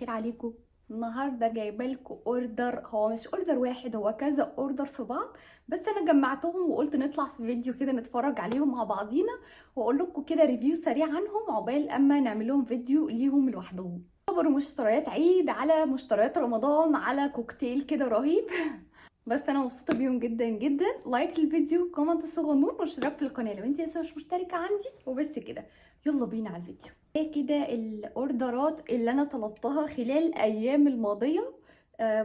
الخير عليكم. النهارده جايبه لكم اوردر، هو مش اوردر واحد، هو كذا اوردر في بعض، بس انا جمعتهم وقلت نطلع في فيديو كده نتفرج عليهم مع بعضينا واقول لكم كده ريفيو سريع عنهم عقبال اما نعمل لهم فيديو ليهم لوحدهم. يعتبر مشتريات عيد على مشتريات رمضان على كوكتيل كده رهيب. بس انا مبسوطه بيهم جدا جدا. لايك للفيديو، كومنت الصغنون، واشتراك في القناه لو انت لسه مش مشتركه عندي. وبس كده، يلا بينا على الفيديو. ايه كده الاوردرات اللي انا طلبتها خلال الايام الماضيه.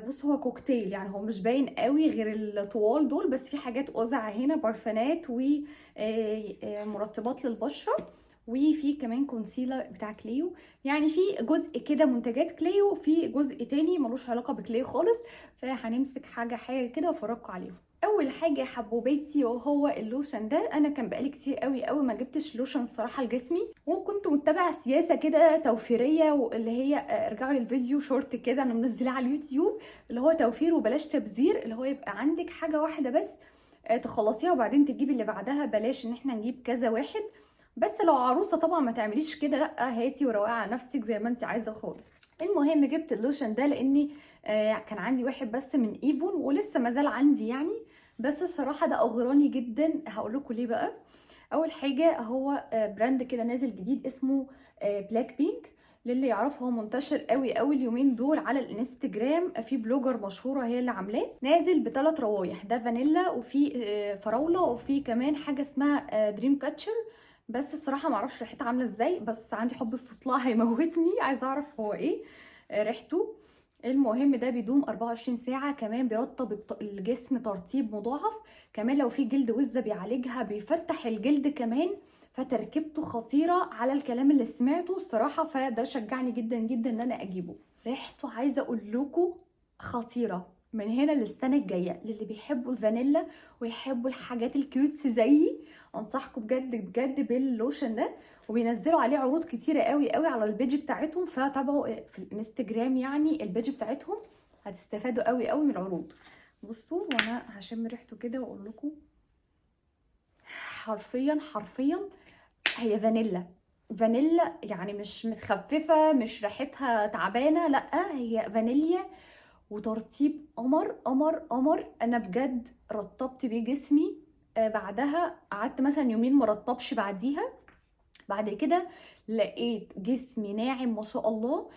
بص، هو كوكتيل يعني، هو مش باين قوي غير الطوال دول، بس في حاجات اوزع هنا، برفانات ومرطبات للبشره، وفي كمان كونسيلر بتاع كليو. يعني في جزء كده منتجات كليو، في جزء تاني ملوش علاقه بكليو خالص. فهنمسك حاجه كده وافرجكم عليهم. اول حاجه حبوباتي وهو اللوشن ده. انا كان بقالي كتير قوي قوي ما جبتش لوشن صراحه لجسمي، وكنت متبعه سياسه كده توفيريه، واللي هي ارجعوا للفيديو شورت كده انا منزلاه على اليوتيوب، اللي هو توفير وبلاش تبذير، اللي هو يبقى عندك حاجه واحده بس تخلصيها وبعدين تجيبي اللي بعدها، بلاش ان احنا نجيب كذا واحد. بس لو عروسه طبعا ما تعمليش كده، لا هاتي وروقي على نفسك زي ما انت عايزه خالص. المهم جبت اللوشن ده لاني كان عندي واحد بس من ايفون ولسه مازال عندي يعني. بس الصراحه ده اغراني جدا، هقول لكم ليه بقى. اول حاجه هو براند كده نازل جديد اسمه بلاك بينك. للي يعرفه هو منتشر قوي قوي اليومين دول على الانستجرام، في بلوجر مشهوره هي اللي عاملاه. نازل بثلاث روايح، ده فانيلا وفي فراوله وفي كمان حاجه اسمها دريم كاتشر. بس الصراحه معرفش ريحتها عامله ازاي، بس عندي حب استطلاع هيموتني، عايزه اعرف هو ايه ريحته. المهم ده بيدوم 24 ساعة، كمان بيرطب الجسم ترطيب مضاعف، كمان لو في جلد وزة بيعالجها، بيفتح الجلد كمان. فتركيبته خطيرة على الكلام اللي سمعته الصراحة، فده شجعني جدا جدا ان انا اجيبه. ريحته عايزة اقول لكم خطيرة. من هنا للسنة الجاية للي بيحبوا الفانيلا ويحبوا الحاجات الكيوتس زيي، انصحكم بجد بجد باللوشن ده. وبينزلوا عليه عروض كتيره قوي قوي على البيج بتاعتهم، فتابعوا في الانستجرام يعني البيج بتاعتهم، هتستفادوا قوي قوي من العروض. بصوا، وانا هشم ريحته كده واقول لكم حرفيا حرفيا هي فانيلا. فانيلا يعني، مش متخففه، مش ريحتها تعبانه، لا هي فانيليا وترطيب قمر قمر قمر. انا بجد رطبت بيه جسمي. بعدها قعدت مثلا يومين مرطبش بعديها. بعد كده لقيت جسمي ناعم ما شاء الله.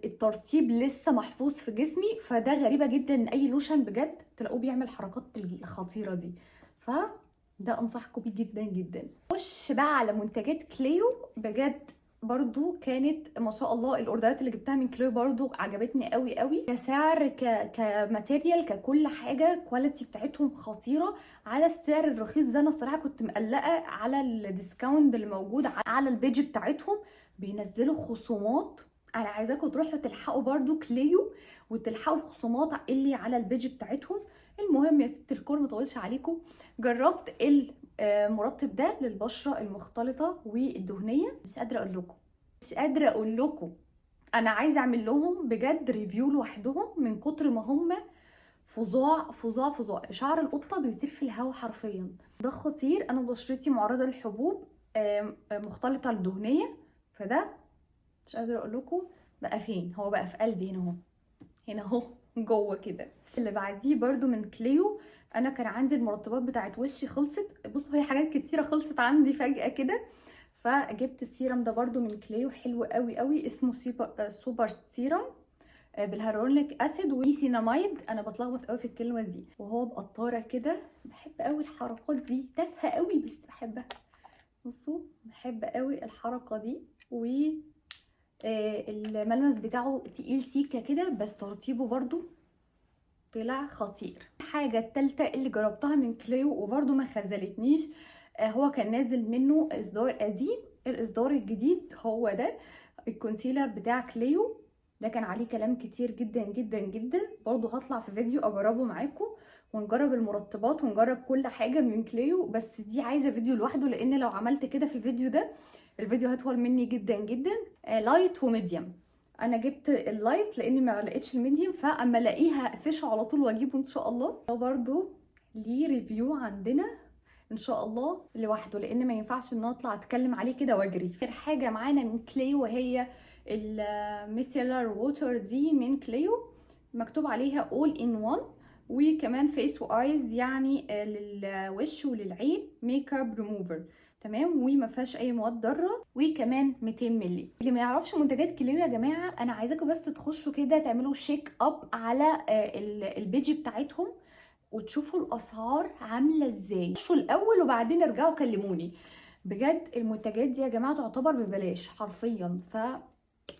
الترطيب لسه محفوظ في جسمي، فده غريبة جدا ان اي لوشن بجد تلاقوه بيعمل الحركات الخطيرة دي. فده انصحكم بيه جدا جدا. خش بقى على منتجات كليو بجد. برضو كانت ما شاء الله الاوردرات اللي جبتها من كليو برضو عجبتني قوي قوي، كسعر كماتيريال، ككل حاجة كواليتي بتاعتهم خطيرة على السعر الرخيص ده. انا الصراحه كنت مقلقه على الديسكاونت اللي موجود على البيج بتاعتهم، بينزلوا خصومات. انا عايزاكم تروحوا تلحقوا برضو كليو وتلحقوا الخصومات اللي على البيج بتاعتهم. المهم يا ست الكل مطولش عليكم، جربت المرطب ده للبشره المختلطه والدهنيه. مش قادره اقول لكم، مش قادره اقول لكم، انا عايزه اعمل لهم بجد ريفيو لوحدهم من كتر ما هم فظاع فظاع فظاع. شعر القطه بيطير في الهوا حرفيا. ده خطير. انا بشرتي معرضه للحبوب مختلطه الدهنيه، فده مش قادره اقول لكم بقى فين. هو بقى في قلبي هنا اهو، هنا اهو جوه كده. اللي بعديه برضو من كليو. انا كان عندي المرطبات بتاعت وشي خلصت. بصوا، هي حاجات كتيره خلصت عندي فجاه كده، فجبت السيرم ده برضو من كليو، حلو قوي قوي، اسمه سوبر سيرم بالهيرونيك اسيد وسيناميد. انا بتلخبط قوي في الكلمه دي. وهو بقطاره كده. بحب قوي الحركات دي، تافهه قوي بس بحبها. بصوا، بحب قوي الحركه دي. و الملمس بتاعه تقيل سيكه كده، بس ترطيبه برضو طلع خطير. الحاجه التالتة اللي جربتها من كليو وبرضو ما خذلتنيش، هو كان نازل منه اصدار قديم، الاصدار الجديد هو ده الكونسيلر بتاع كليو. ده كان عليه كلام كتير جدا جدا جدا، برضو هطلع في فيديو اجربه معاكم ونجرب المرطبات ونجرب كل حاجة من كليو. بس دي عايزة فيديو لوحده، لان لو عملت كده في الفيديو ده الفيديو هيطول مني جدا جدا. لايت وميديوم. انا جبت اللايت لاني ما لقيتش الميديوم، فاما الاقيها اقفشه على طول واجيبه ان شاء الله. برضو ليه ريفيو عندنا ان شاء الله لوحده، لان ما ينفعش ان اطلع اتكلم عليه كده واجري. اخر حاجه معانا من كليو وهي الميسيلر ووتر دي من كليو، مكتوب عليها all in one. وكمان فيس وايز يعني للوش وللعين ميك اب ريموفر، تمام، وما فيهاش اي مواد ضاره، وكمان 200 مللي. اللي ما يعرفش منتجات كليو يا جماعه، انا عايزاكم بس تخشوا كده تعملوا شيك اب على البيج بتاعتهم وتشوفوا الاسعار عامله ازاي. خشوا الاول وبعدين ارجعوا كلموني. بجد المنتجات دي يا جماعه تعتبر ببلاش حرفيا،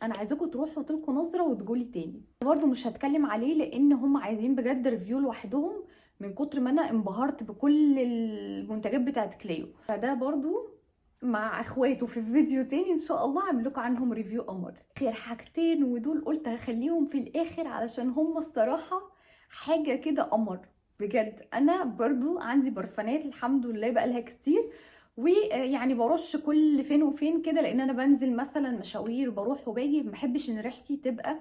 انا عايزاكم تروحوا تلقوا نظره وتقولي تاني. برضو مش هتكلم عليه لان هم عايزين بجد ريفيو لوحدهم من كتر ما انا انبهرت بكل المنتجات بتاعت كليو. فده برضو مع اخواته في فيديو تاني ان شاء الله هعمل لكم عنهم ريفيو قمر. غير حاجتين ودول قلت هخليهم في الاخر علشان هم الصراحه حاجه كده قمر بجد. انا برضو عندي برفانات الحمد لله بقالها كتير، ويعني برش كل فين وفين كده لان انا بنزل مثلا مشاوير بروح وباجي، ما بحبش ان ريحتي تبقى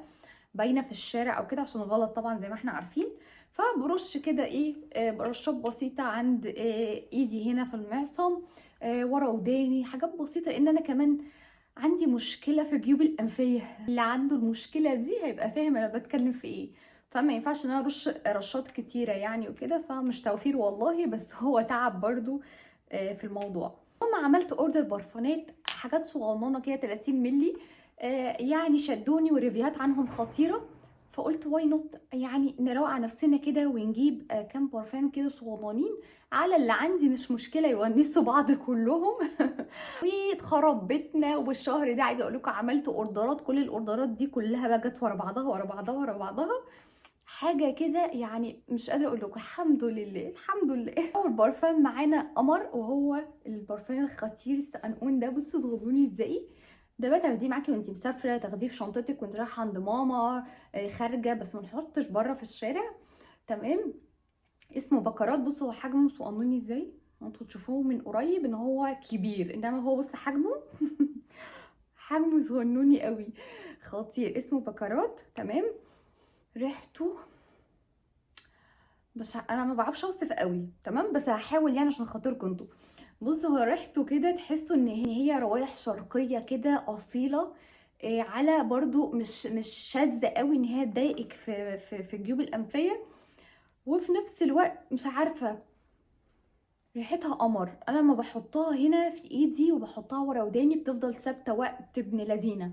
باينه في الشارع او كده عشان غلط طبعا زي ما احنا عارفين. فبرش كده ايه برشات بسيطه عند ايدي هنا في المعصم، ورا وداني، حاجات بسيطه ان انا كمان عندي مشكله في جيوب الانفيه. اللي عنده المشكله دي هيبقى فاهم انا بتكلم في ايه. فما ينفعش ان انا ارش رشات كتيره يعني وكده، فمش توفير والله، بس هو تعب برضو في الموضوع. لما عملت اوردر برفانات حاجات صغننه كده 30 مللي، يعني شدوني وريفيوهات عنهم خطيره، فقلت واي نوت يعني نروق على نفسنا كده ونجيب كام برفان كده صغننين على اللي عندي، مش مشكله يونسوا بعض كلهم. واتخرب بيتنا. والشهر ده عايزه اقول لكم عملت اوردرات، كل الاوردرات دي كلها بقى جت ورا بعضها ورا بعضها ورا بعضها، حاجه كده يعني مش قادره اقول لكم. الحمد لله الحمد لله. اول برفان معانا قمر، وهو البرفان الخطير السقنقون ده. بصوا صغنوني ازاي. ده بقى تاخديه معاكي وانتي مسافره، تاخديه في شنطتك وانت رايحه عند ماما، خارجه، بس ما نحطش بره في الشارع، تمام. اسمه بكرات. بصوا هو حجمه صغنوني ازاي، انتوا تشوفوه من قريب ان هو كبير، انما هو بص حجمه حجمه صغنوني قوي، خطير. اسمه بكرات، تمام. ريحته بس انا ما بعرفش اوصف قوي، تمام، بس هحاول يعني عشان خاطركم انتوا. بصوا هو ريحته كده تحسوا ان هي روايح شرقيه كده اصيله، على برضو مش شاذه قوي ان هي تضايقك في الجيوب الانفيه، وفي نفس الوقت مش عارفه ريحتها قمر. انا لما بحطها هنا في ايدي وبحطها ورا وداني بتفضل ثابته وقت ابن لذينه.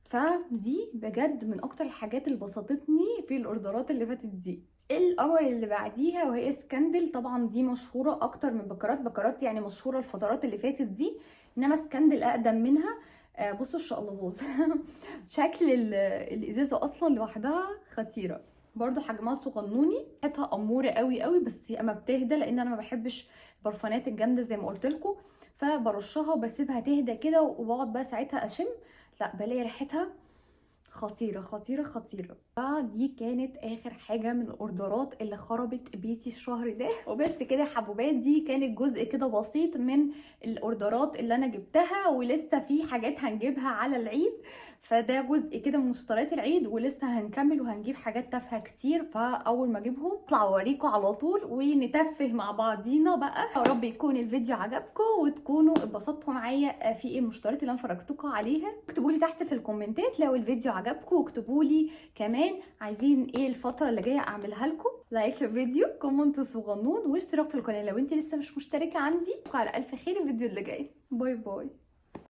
فدي بجد من اكتر الحاجات اللي بسطتني في الاوردرات اللي فاتت دي. القمر اللي بعديها وهي سكاندل. طبعا دي مشهوره اكتر من بكرات، بكرات يعني مشهوره الفترات اللي فاتت دي، انما سكاندل اقدم منها. بصوا الشقلباظ شكل الازازه اصلا لوحدها خطيره. برضو حجمها صغنوني، ريحتها اموره قوي قوي، بس اما بتهدى لان انا ما بحبش البرفانات الجامده زي ما قلت لكم، فبرشها وبسيبها تهدى كده وبقعد بقى ساعتها اشم. لا بلاقي ريحتها خطيره خطيره خطيره. فدي كانت اخر حاجه من الاوردرات اللي خربت بيتي الشهر ده. وبس كده يا حبوبات، دي كانت جزء كده بسيط من الاوردرات اللي انا جبتها، ولسه في حاجات هنجيبها على العيد. فده جزء كده من مشتريات العيد، ولسه هنكمل وهنجيب حاجات تافهه كتير. فاول ما اجيبهم اطلع اوريكم على طول ونتفه مع بعضينا بقى. يا رب يكون الفيديو عجبكم وتكونوا اتبسطتوا معايا في المشتريات اللي انا فرجتكم عليها. اكتبوا لي تحت في الكومنتات لو الفيديو عجبكم، واكتبوا لي كمان عايزين ايه الفتره اللي جايه اعملها لكم. لايك للفيديو، كومنت صغنون، واشتراك في القناه لو انت لسه مش مشتركه عندي. على الف خير الفيديو اللي جاي. باي باي.